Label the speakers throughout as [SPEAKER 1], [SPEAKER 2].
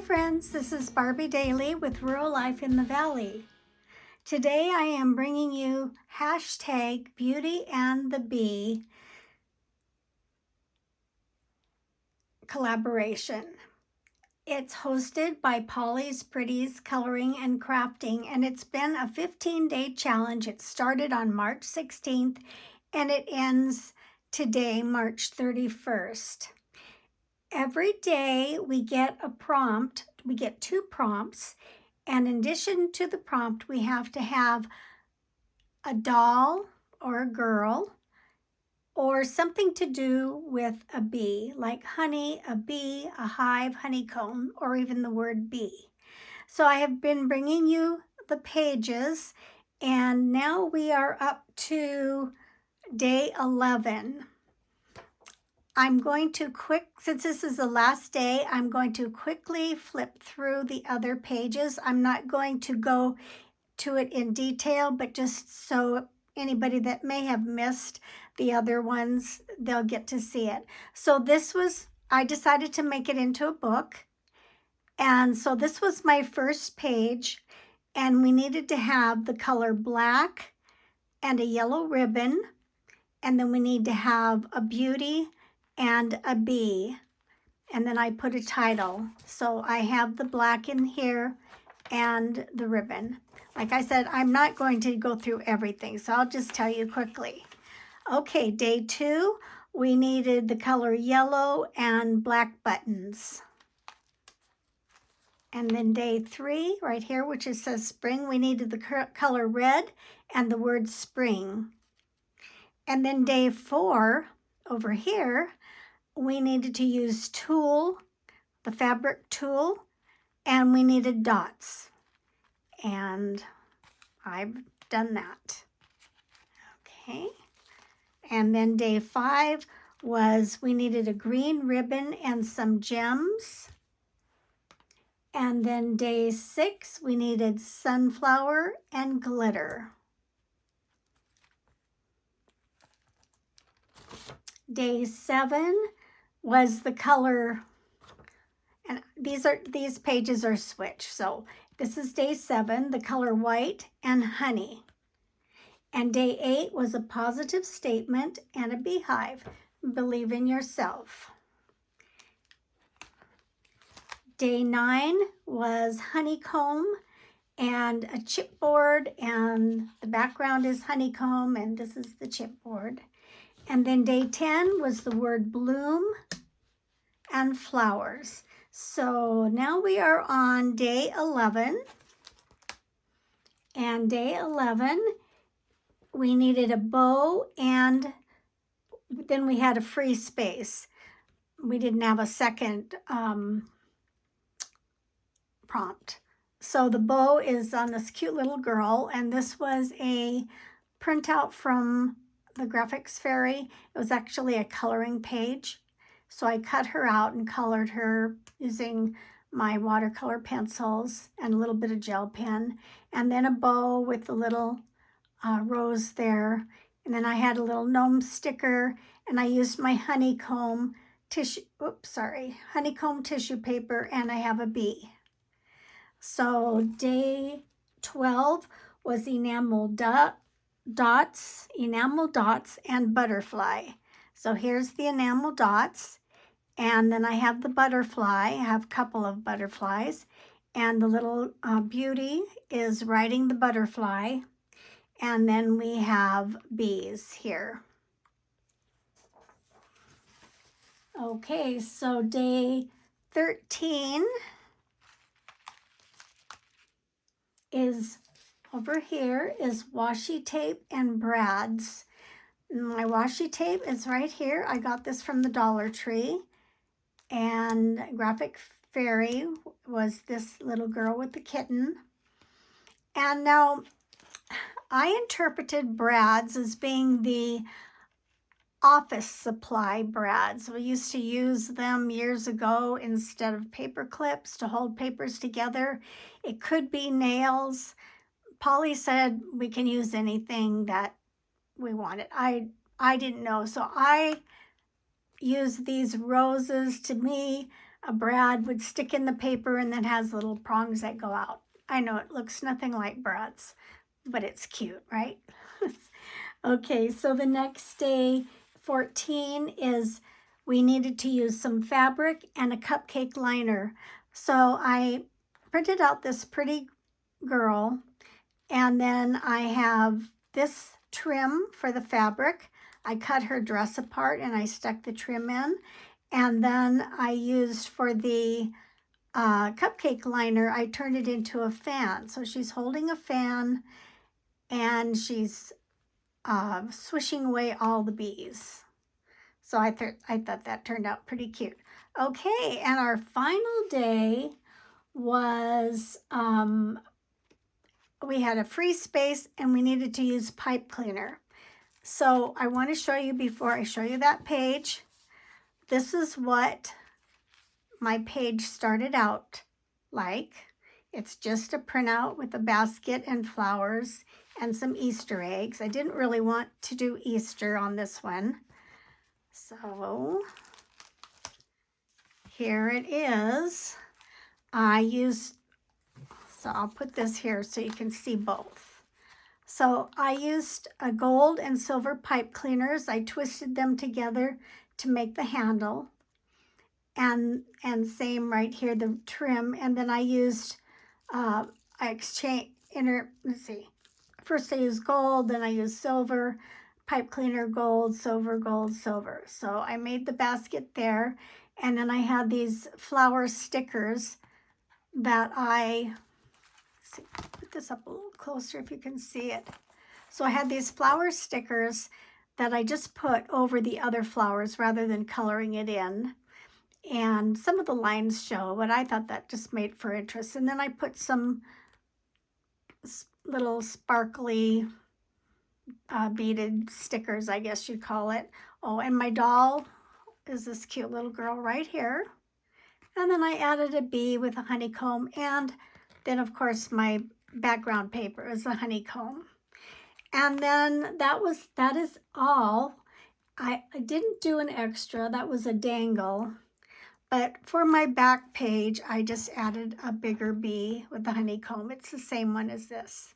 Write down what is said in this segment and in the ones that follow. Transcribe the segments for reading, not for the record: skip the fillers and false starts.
[SPEAKER 1] friends, this is Barbie Daily with Rural Life in the Valley. Today I am bringing you hashtag Beauty and the Bee collaboration. It's hosted by Polly's Pretties Coloring and Crafting, and it's been a 15-day challenge. It started on March 16th and it ends today, March 31st. Every day we get a prompt. We get 2 prompts, and in addition to the prompt, we have to have a doll or a girl or something to do with a bee, like honey, a bee, a hive, honeycomb, or even the word bee. So I have been bringing you the pages, and now we are up to day 11. I'm going to since this is the last day, I'm going to quickly flip through the other pages. I'm not going to go to it in detail, but just so anybody that may have missed the other ones, they'll get to see it. So I decided to make it into a book. And so this was my first page, and we needed to have the color black and a yellow ribbon. And then we need to have a beauty and a bee, and then I put a title. So I have the black in here and the ribbon. Like I said, I'm not going to go through everything, so I'll just tell you quickly. Okay, day 2, we needed the color yellow and black buttons. And then day 3, right here, which it says spring, we needed the color red and the word spring. And then day 4, over here, we needed to use tulle, the fabric tulle, and we needed dots. And I've done that. Okay. And then day 5 was we needed a green ribbon and some gems. And then day 6, we needed sunflower and glitter. Day 7 was the color, and these pages are switched. So this is day 7, the color white and honey. And day 8 was a positive statement and a beehive. Believe in yourself. Day 9 was honeycomb and a chipboard, and the background is honeycomb, and this is the chipboard. And then day 10 was the word bloom and flowers. So now we are on day 11. And day 11, we needed a bow, and then we had a free space. We didn't have a second prompt. So the bow is on this cute little girl, and this was a printout from the Graphics Fairy. It was actually a coloring page. So I cut her out and colored her using my watercolor pencils and a little bit of gel pen, and then a bow with a little rose there. And then I had a little gnome sticker, and I used my honeycomb tissue paper, and I have a bee. So day 12 was enamel dots and butterfly. So here's the enamel dots, and then I have the butterfly. I have a couple of butterflies, and the little beauty is riding the butterfly, and then we have bees here. Okay, so day 13 is over here is washi tape and brads. My washi tape is right here. I got this from the Dollar Tree. And Graphic Fairy was this little girl with the kitten. And now I interpreted brads as being the office supply brads. We used to use them years ago instead of paper clips to hold papers together. It could be nails. Polly said we can use anything that we wanted. I didn't know, so I used these roses. To me, a brad would stick in the paper and then has little prongs that go out. I know it looks nothing like brads, but it's cute, right? Okay, so the next day, 14, is we needed to use some fabric and a cupcake liner. So I printed out this pretty girl, and then I have this trim for the fabric. I cut her dress apart and I stuck the trim in. And then I used for the cupcake liner, I turned it into a fan. So she's holding a fan and she's swishing away all the bees. So I thought that turned out pretty cute. Okay, and our final day was we had a free space and we needed to use pipe cleaner. So I want to show you, before I show you that page, this is what my page started out like. It's just a printout with a basket and flowers and some Easter eggs. I didn't really want to do Easter on this one. So here it is. So I'll put this here so you can see both. So I used a gold and silver pipe cleaners. I twisted them together to make the handle. And same right here, the trim. And then I used, let's see. First I used gold, then I used silver, pipe cleaner, gold, silver, gold, silver. So I made the basket there. And then I had these flower stickers that put this up a little closer if you can see it. So I had these flower stickers that I just put over the other flowers rather than coloring it in. And some of the lines show, but I thought that just made for interest. And then I put some little sparkly beaded stickers, I guess you'd call it. Oh, and my doll is this cute little girl right here. And then I added a bee with a honeycomb, and then of course my background paper is a honeycomb. And then that is all. I didn't do an extra, that was a dangle. But for my back page, I just added a bigger bee with the honeycomb. It's the same one as this.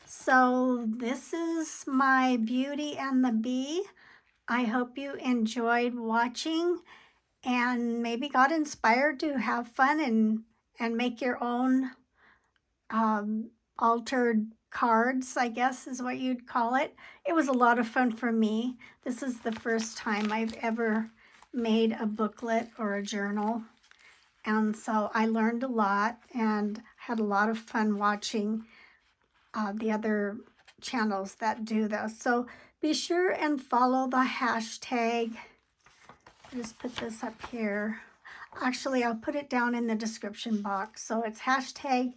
[SPEAKER 1] So this is my Beauty and the Bee. I hope you enjoyed watching and maybe got inspired to have fun and make your own altered cards, I guess is what you'd call it. It was a lot of fun for me. This is the first time I've ever made a booklet or a journal. And so I learned a lot and had a lot of fun watching the other channels that do this. So be sure and follow the hashtag. I'll just put this up here. Actually, I'll put it down in the description box. So it's hashtag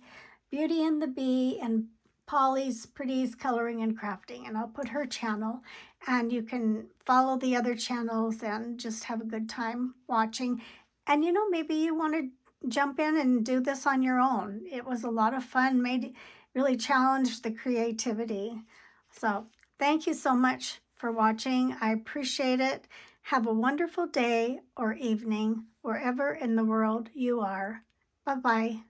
[SPEAKER 1] Beauty and the Bee and Polly's Pretties Coloring and Crafting. And I'll put her channel. And you can follow the other channels and just have a good time watching. And you know, maybe you want to jump in and do this on your own. It was a lot of fun, really challenged the creativity. So thank you so much for watching. I appreciate it. Have a wonderful day or evening wherever in the world you are. Bye-bye.